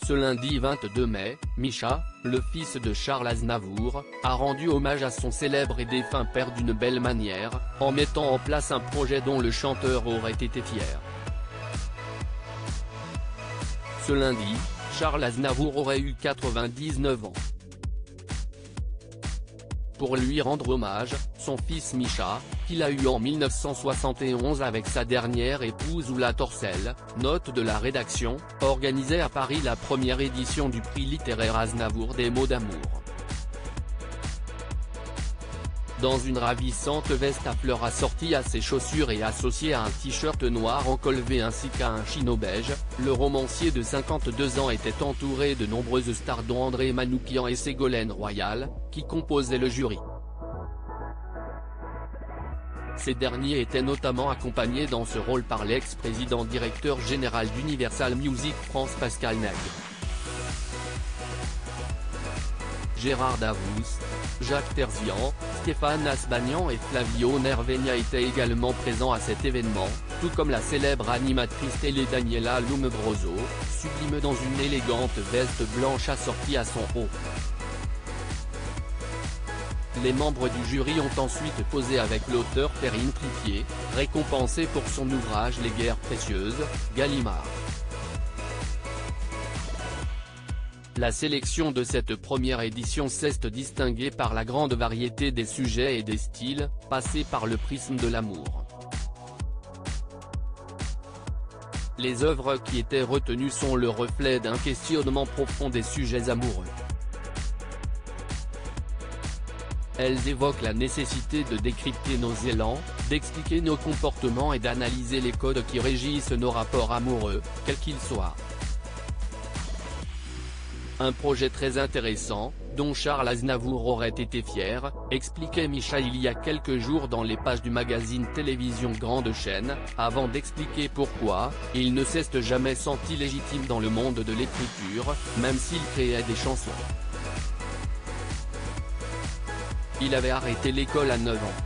Ce lundi 22 mai, Misha, le fils de Charles Aznavour, a rendu hommage à son célèbre et défunt père d'une belle manière, en mettant en place un projet dont le chanteur aurait été fier. Ce lundi, Charles Aznavour aurait eu 99 ans. Pour lui rendre hommage, son fils Misha, qu'il a eu en 1971 avec sa dernière épouse Oula Torcel, note de la rédaction, organisait à Paris la première édition du prix littéraire Aznavour des mots d'amour. Dans une ravissante veste à fleurs assortie à ses chaussures et associée à un t-shirt noir en col V ainsi qu'à un chino beige, le romancier de 52 ans était entouré de nombreuses stars dont André Manoukian et Ségolène Royal, qui composaient le jury. Ces derniers étaient notamment accompagnés dans ce rôle par l'ex-président directeur général d'Universal Music France Pascal Nègre. Gérard Davoust, Jacques Terzian, Stéphane Asbagnan et Flavio Nervegna étaient également présents à cet événement, tout comme la célèbre animatrice télé Daniela Lombroso, sublime dans une élégante veste blanche assortie à son haut. Les membres du jury ont ensuite posé avec l'auteur Perrine Tripier, récompensé pour son ouvrage Les guerres précieuses, Gallimard. La sélection de cette première édition s'est distinguée par la grande variété des sujets et des styles, passés par le prisme de l'amour. Les œuvres qui étaient retenues sont le reflet d'un questionnement profond des sujets amoureux. Elles évoquent la nécessité de décrypter nos élans, d'expliquer nos comportements et d'analyser les codes qui régissent nos rapports amoureux, quels qu'ils soient. Un projet très intéressant, dont Charles Aznavour aurait été fier, expliquait Misha il y a quelques jours dans les pages du magazine Télévision Grande Chaîne, avant d'expliquer pourquoi, il ne s'est jamais senti légitime dans le monde de l'écriture, même s'il créait des chansons. Il avait arrêté l'école à 9 ans.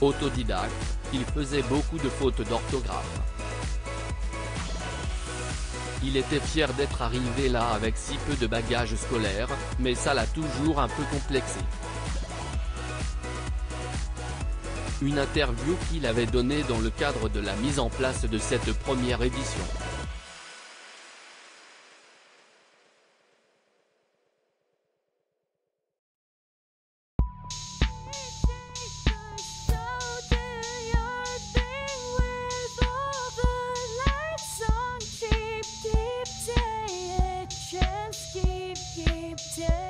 Autodidacte, il faisait beaucoup de fautes d'orthographe. Il était fier d'être arrivé là avec si peu de bagages scolaires, mais ça l'a toujours un peu complexé. Une interview qu'il avait donnée dans le cadre de la mise en place de cette première édition. Yeah.